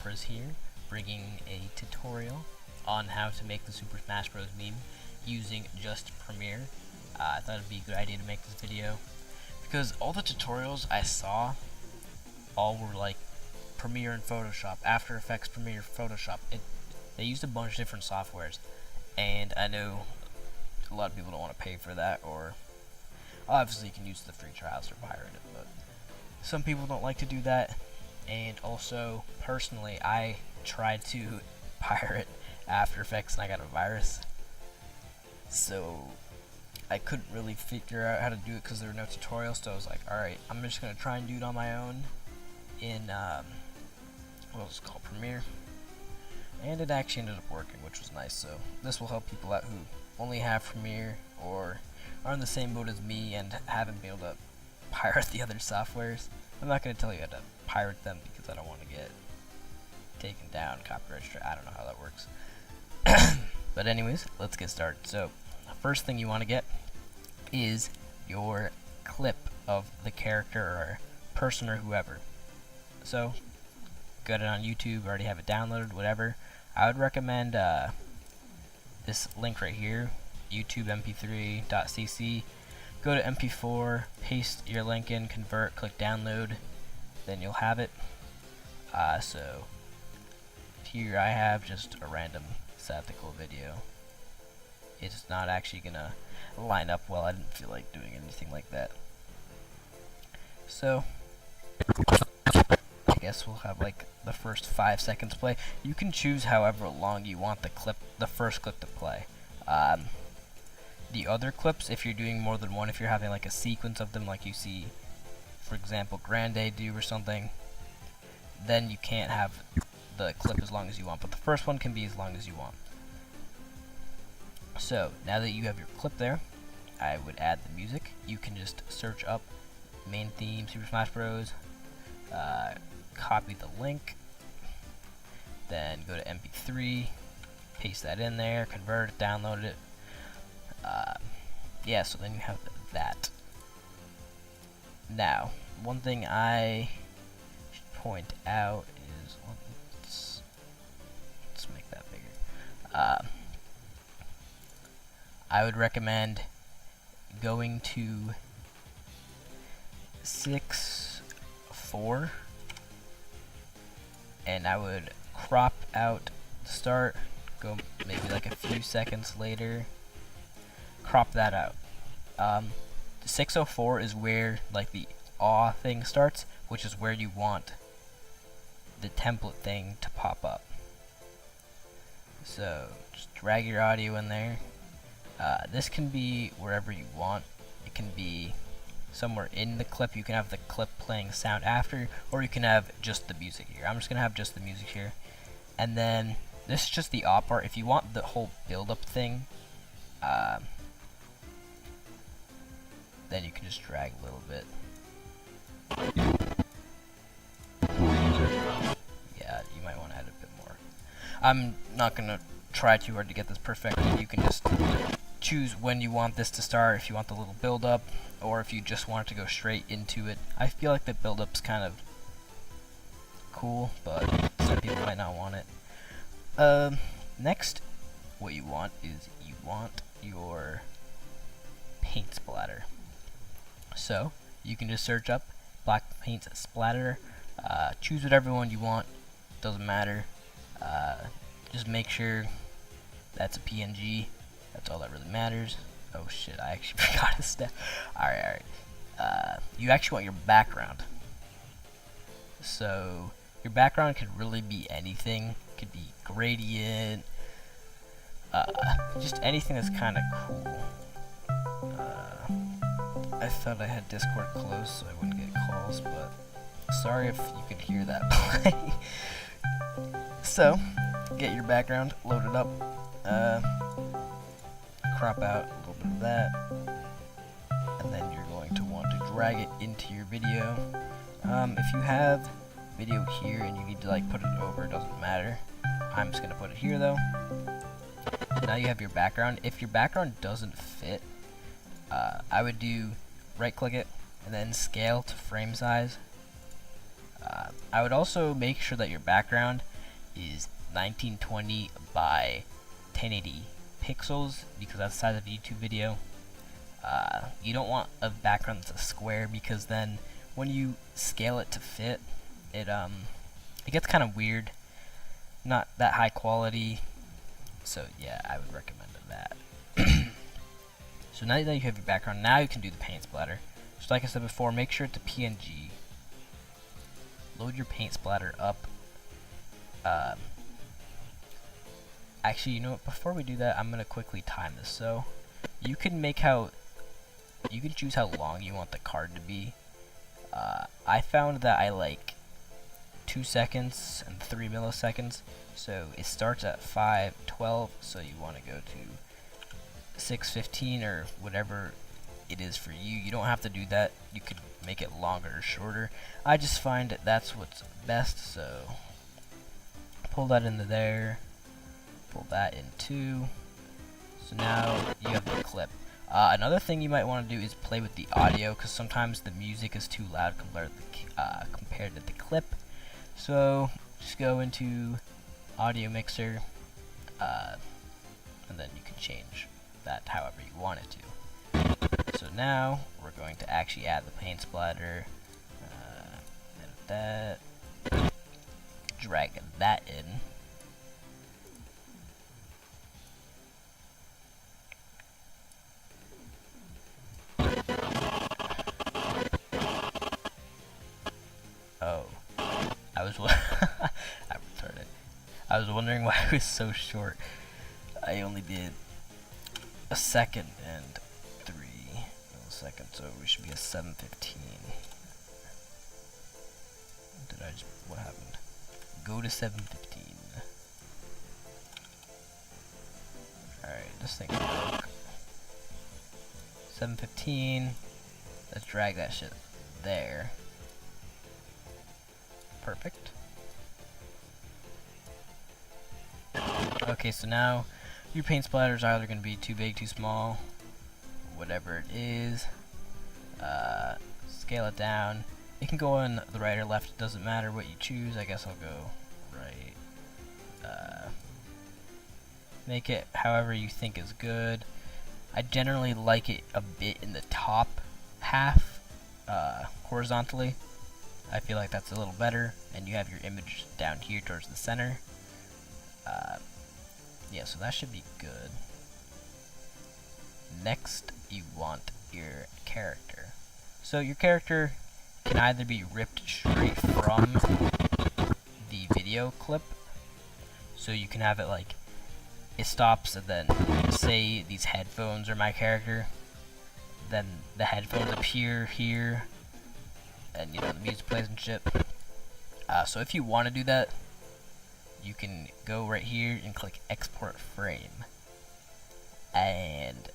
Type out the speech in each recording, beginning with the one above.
Empress here, bringing a tutorial on how to make the Super Smash Bros. Meme using just Premiere. I thought it'd be a good idea to make this video because all the tutorials I saw all were like Premiere and Photoshop, After Effects, Premiere, Photoshop. They used a bunch of different softwares, and I know a lot of people don't want to pay for that, or obviously you can use the free trials or pirate it, but some people don't like to do that. And also, personally, I tried to pirate After Effects and I got a virus, so I couldn't really figure out how to do it because there were no tutorials. So I was like, alright, I'm just gonna try and do it on my own in what was it called, Premiere, and it actually ended up working, which was nice. So this will help people out who only have Premiere or are in the same boat as me and haven't been able to pirate the other softwares. I'm not going to tell you how to pirate them because I don't want to get taken down, copyright strike. I don't know how that works. But anyways, let's get started. So the first thing you want to get is your clip of the character or person or whoever. So got it on YouTube, already have it downloaded, whatever. I would recommend this link right here, YouTube mp3.cc. Go to mp4, paste your link in, convert, click download, then you'll have it. So here I have just a random statistical video. It's not actually gonna line up well. I didn't feel like doing anything like that. So I guess we'll have like the first 5 seconds play. You can choose however long you want the first clip to play. The other clips, if you're doing more than one, if you're having like a sequence of them, like you see, for example, Grande do or something, then you can't have the clip as long as you want, but the first one can be as long as you want. So now that you have your clip there, I would add the music. You can just search up main theme Super Smash Bros. Copy the link, then go to mp3, paste that in there, convert it, download it. Yeah, so then you have that. Now, one thing I should point out is, let's make that bigger. I would recommend going to 6:4, and I would crop out the start, go maybe like a few seconds later, crop that out. 6:04 is where like the awe thing starts, which is where you want the template thing to pop up. So just drag your audio in there. This can be wherever you want. It can be somewhere in the clip. You can have the clip playing sound after, or you can have just the music here. I'm just gonna have just the music here, and then this is just the op part. If you want the whole build-up thing, then you can just drag a little bit. Yeah, you might want to add a bit more. I'm not gonna try too hard to get this perfected. You can just choose when you want this to start, if you want the little build-up, or if you just want it to go straight into it. I feel like the build-up's kind of cool, but some people might not want it. Next, what you want is you want your paint splatter. So you can just search up black paint splatter, choose whatever one you want, doesn't matter. Just make sure that's a PNG. That's all that really matters. Oh shit, I actually forgot a step. Alright. You actually want your background. So your background could really be anything. It could be gradient, just anything that's kind of cool. I thought I had Discord closed so I wouldn't get calls, but sorry if you could hear that play. So get your background, load it up, crop out a little bit of that, and then you're going to want to drag it into your video. If you have video here and you need to like put it over, it doesn't matter. I'm just gonna put it here though. Now you have your background. If your background doesn't fit, I would do right click it and then scale to frame size. I would also make sure that your background is 1920 by 1080 pixels because that's the size of a YouTube video. You don't want a background that's a square because then when you scale it to fit, it gets kind of weird, not that high quality. So yeah, I would recommend that. So now that you have your background, now you can do the paint splatter. So like I said before, make sure it's a PNG. Load your paint splatter up. Actually, you know what? Before we do that, I'm gonna quickly time this. So you can choose how long you want the card to be. I found that I like 2 seconds and 3 milliseconds. So it starts at 5:12. So you want to go to 6:15 or whatever it is for you. You don't have to do that. You could make it longer or shorter. I just find that that's what's best. So pull that into there. Pull that in too. So now you have the clip. Another thing you might want to do is play with the audio because sometimes the music is too loud compared to the clip. So just go into audio mixer, and then you can change that however you want it to. So now we're going to actually add the paint splatter. Edit that. Drag that in. Oh, I was I'm retarded. I was wondering why it was so short. I only did a second and 3 milliseconds, so we should be a 7:15. What happened? Go to 7:15. Alright, this thing broke. 7:15. Let's drag that shit there. Perfect. Okay, so now your paint splatter is either going to be too big, too small, whatever it is. Scale it down. It can go on the right or left, it doesn't matter what you choose. I guess I'll go right. Make it however you think is good. I generally like it a bit in the top half, horizontally. I feel like that's a little better, and you have your image down here towards the center. Yeah, so that should be good. Next, you want your character. So your character can either be ripped straight from the video clip, so you can have it like, it stops and then say these headphones are my character, then the headphones appear here, and you know the music plays and shit. So if you want to do that, you can go right here and click export frame, and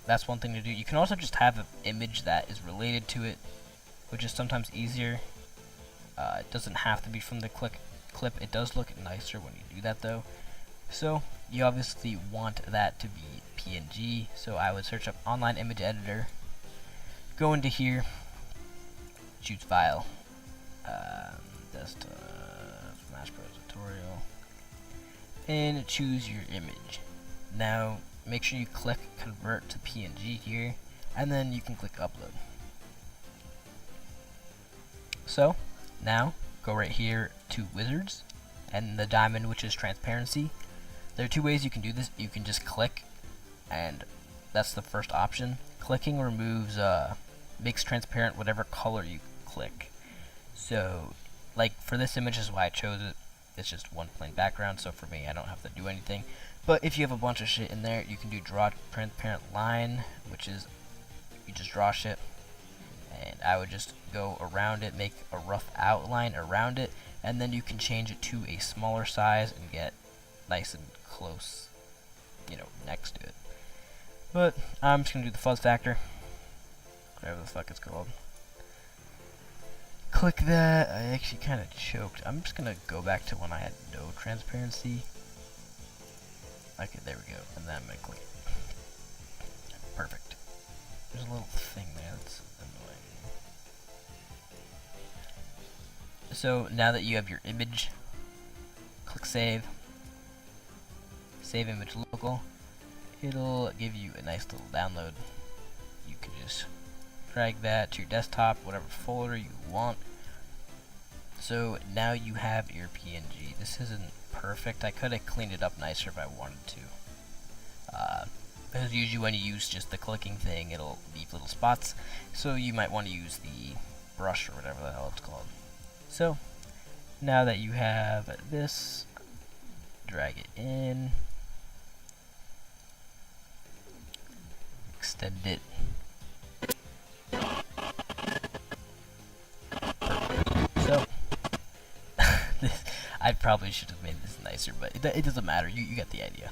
that's one thing to do. You can also just have an image that is related to it, which is sometimes easier. It doesn't have to be from the clip. It does look nicer when you do that though. So you obviously want that to be PNG, so I would search up online image editor, go into here, choose file, desktop, Smash Bros tutorial, and choose your image. Now make sure you click convert to PNG here, and then you can click upload. So now go right here to wizards and the diamond, which is transparency. There are two ways you can do this. You can just click, and that's the first option. Clicking removes, makes transparent whatever color you click. So like for this image is why I chose it. It's just one plain background, so for me I don't have to do anything. But if you have a bunch of shit in there, you can do draw transparent line, which is you just draw shit, and I would just go around it, make a rough outline around it, and then you can change it to a smaller size and get nice and close, you know, next to it. But I'm just gonna do the fuzz factor, whatever the fuck it's called. Click that. I actually kind of choked. I'm just gonna go back to when I had no transparency. Okay, there we go. And then I'm gonna click it. Perfect. There's a little thing there that's annoying. So now that you have your image click save. Save image local. It'll give you a nice little download. You can just drag that to your desktop, whatever folder you want. So now you have your PNG. This isn't perfect. I could have cleaned it up nicer if I wanted to. Because usually when you use just the clicking thing, it'll leave little spots. So you might want to use the brush or whatever the hell it's called. So now that you have this, drag it in, extend it. So I probably should have made this nicer, but it doesn't matter. You get the idea.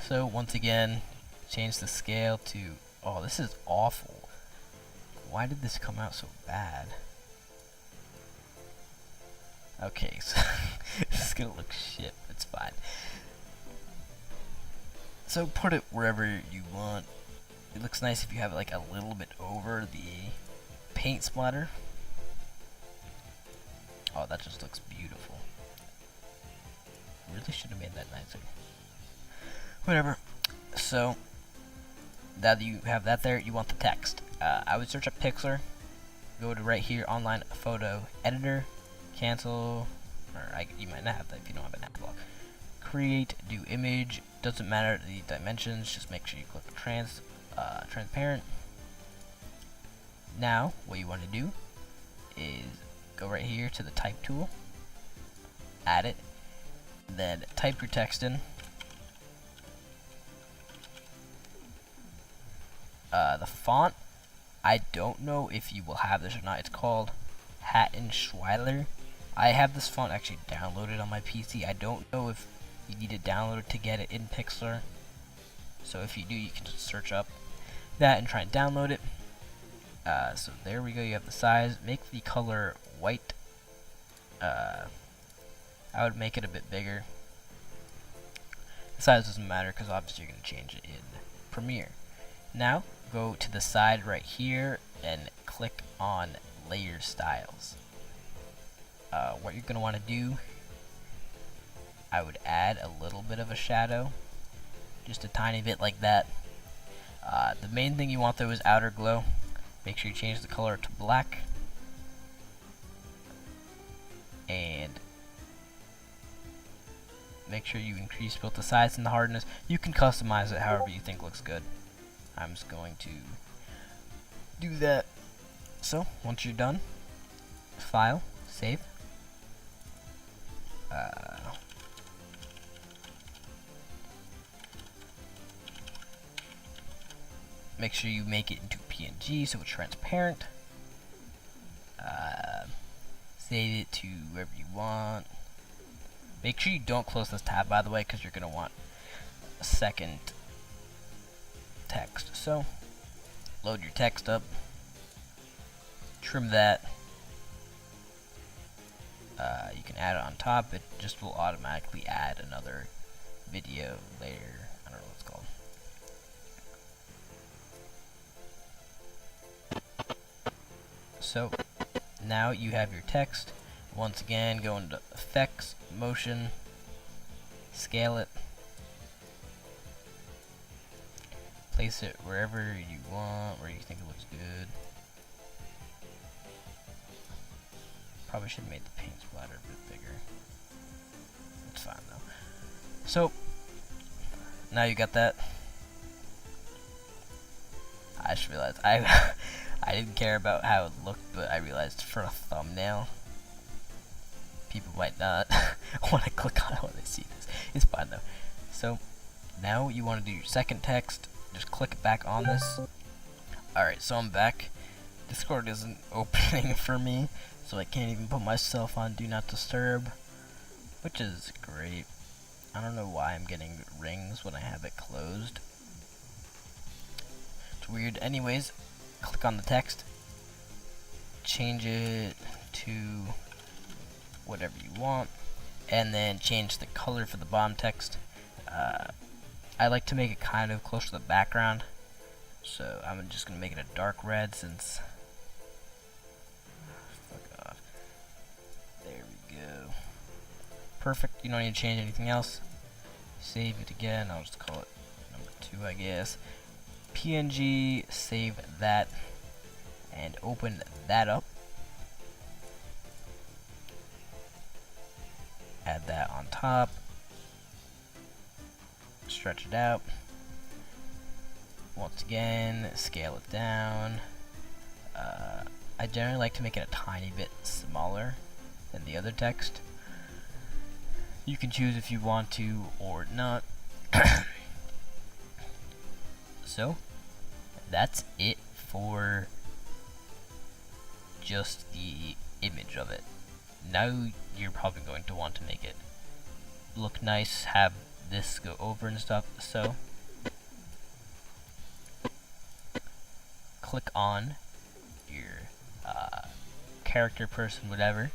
So once again, change the scale to, oh, this is awful. Why did this come out so bad? Okay, so this is gonna look shit. It's fine. So put it wherever you want. It looks nice if you have it like a little bit over the paint splatter. Oh, that just looks beautiful. Really should have made that nicer. Whatever. So now that you have that there, you want the text. I would search up Pixlr. Go to right here, online photo editor, cancel, or you might not have that if you don't have an ad block. Create, do image. Doesn't matter the dimensions. Just make sure you click transparent. Now what you want to do is go right here to the type tool, add it, then type your text in. The font, I don't know if you will have this or not. It's called Hattenschweiler. I have this font actually downloaded on my PC. I don't know if you need to download it to get it in Pixlr. So if you do, you can just search up that and try and download it. So there we go. You have the size. Make the color white. I would make it a bit bigger. The size doesn't matter because obviously you're going to change it in Premiere. Now go to the side right here and click on layer styles. What you're going to want to do, I would add a little bit of a shadow, just a tiny bit like that. The main thing you want though is outer glow. Make sure you change the color to black, and make sure you increase both the size and the hardness. You can customize it however you think looks good. I'm just going to do that. So once you're done, file, save. Make sure you make it into PNG so it's transparent. Save it to wherever you want. Make sure you don't close this tab, by the way, because you're going to want a second text. So load your text up, trim that. You can add it on top. It just will automatically add another video layer. I don't know what it's called. So now you have your text. Once again, go into effects, motion, scale it, place it wherever you want, where you think it looks good. Probably should have made the paint splatter a bit bigger. It's fine though. So now you got that. I just realized I didn't care about how it looked, but I realized for a thumbnail, people might not want to click on it when they see this. It's fine though. So now you want to do your second text. Just click back on this. Alright, so I'm back. Discord isn't opening for me, so I can't even put myself on Do Not Disturb, which is great. I don't know why I'm getting rings when I have it closed. It's weird. Anyways, click on the text, change it to whatever you want, and then change the color for the bottom text. I like to make it kind of close to the background, so I'm just going to make it a dark red since... Fuck off. There we go. Perfect, you don't need to change anything else. Save it again, I'll just call it number 2, I guess. PNG, save that, and open that up. Add that on top. Stretch it out. Once again, scale it down. I generally like to make it a tiny bit smaller than the other text. You can choose if you want to or not. So, that's it for just the image of it. Now you're probably going to want to make it look nice, have this go over and stuff, so click on your character, person, whatever,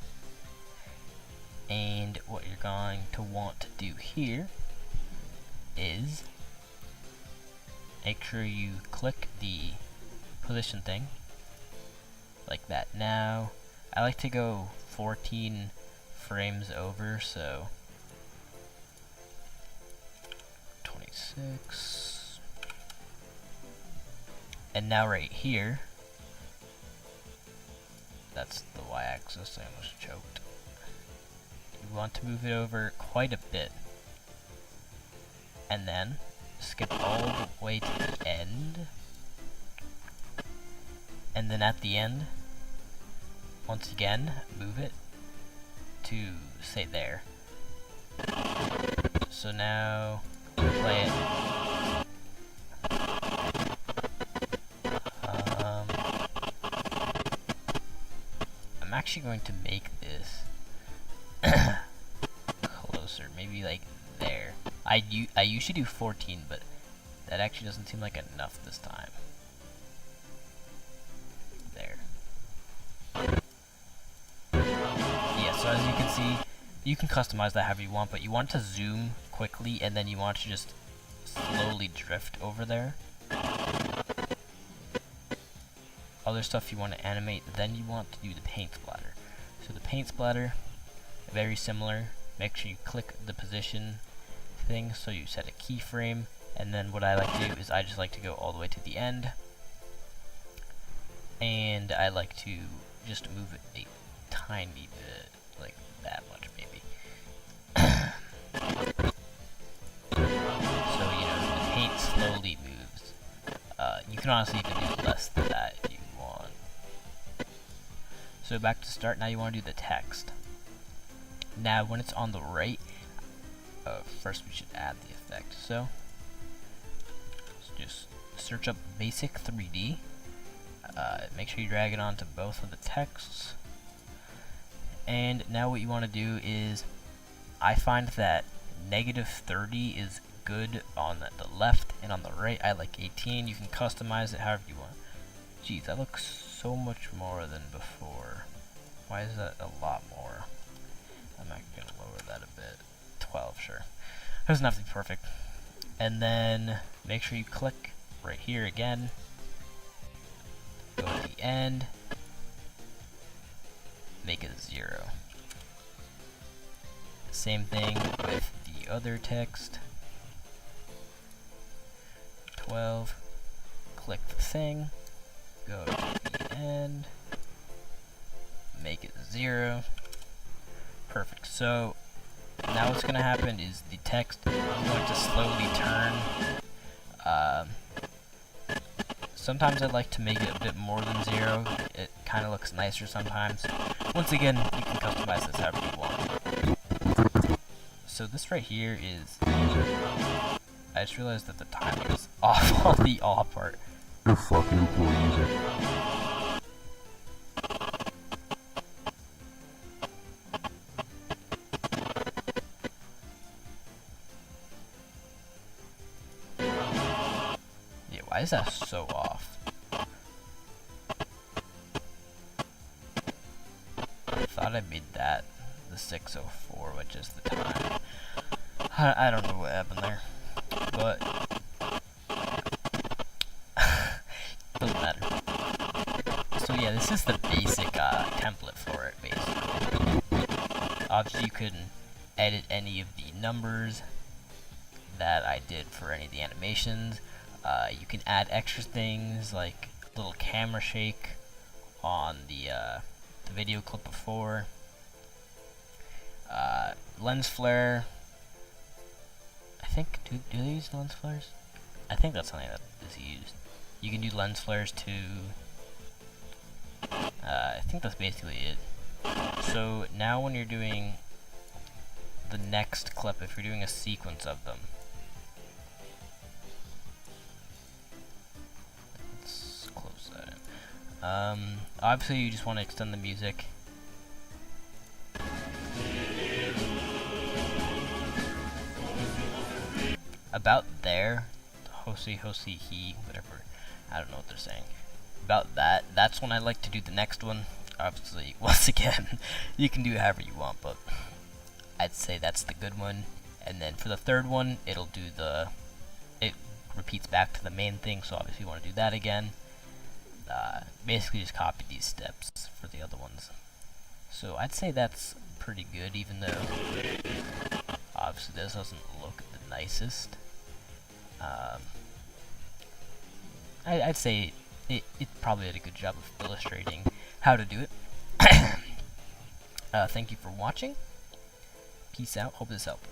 and what you're going to want to do here is make sure you click the position thing like that. Now I like to go 14 frames over, so 26, and now right here, that's the y-axis, I almost choked. You want to move it over quite a bit, and then skip all the way to the end, and then at the end, once again, move it to, say, there. So now, play it. I'm actually going to make this closer, maybe like there. I usually do 14, but that actually doesn't seem like enough this time. There. Yeah, so as you can see, you can customize that however you want, but you want to zoom quickly, and then you want to just slowly drift over there. Other stuff you want to animate, then you want to do the paint splatter. So the paint splatter, very similar. Make sure you click the position thing, so you set a keyframe, and then what I like to do is I just like to go all the way to the end, and I like to just move it a tiny bit, like that much maybe. So, you know, the paint slowly moves. You can honestly even do less than that if you want. So back to start, now you want to do the text. Now when it's on the right, first we should add the effect. So just search up basic 3D. Make sure you drag it onto both of the texts. And now what you want to do is, I find that -30 is good on the left, and on the right I like 18. You can customize it however you want. Geez, that looks so much more than before. Why is that a lot more? I'm actually going to lower that a bit. 12, sure. It doesn't have to be perfect. And then make sure you click right here again. Go to the end. Make it 0. Same thing with the other text. 12. Click the thing. Go to the end. Make it 0. Perfect. So now what's going to happen is the text is going to slowly turn. Sometimes I like to make it a bit more than 0. It kind of looks nicer sometimes. Once again, you can customize this however you want. So this right here is... I just realized that the timing is off on the awe part. You're fucking employees. Why is that so off? I thought I made that the 6:04, which is the time. I don't know what happened there, but doesn't matter. So yeah, this is the basic template for it, basically. Obviously, you can edit any of the numbers that I did for any of the animations. You can add extra things like a little camera shake on the video clip before. Lens flare. I think, do they use lens flares? I think that's something that is used. You can do lens flares too. I think that's basically it. So now when you're doing the next clip, if you're doing a sequence of them, let's close that in. Obviously you just want to extend the music. About there, Hosi, he, whatever, I don't know what they're saying. About that's when I like to do the next one. Obviously, once again, you can do however you want, but I'd say that's the good one. And then for the third one, it repeats back to the main thing, so obviously you want to do that again. Basically just copy these steps for the other ones. So I'd say that's pretty good, even though obviously this doesn't look the nicest. I'd say it probably did a good job of illustrating how to do it. Thank you for watching. Peace out. Hope this helped.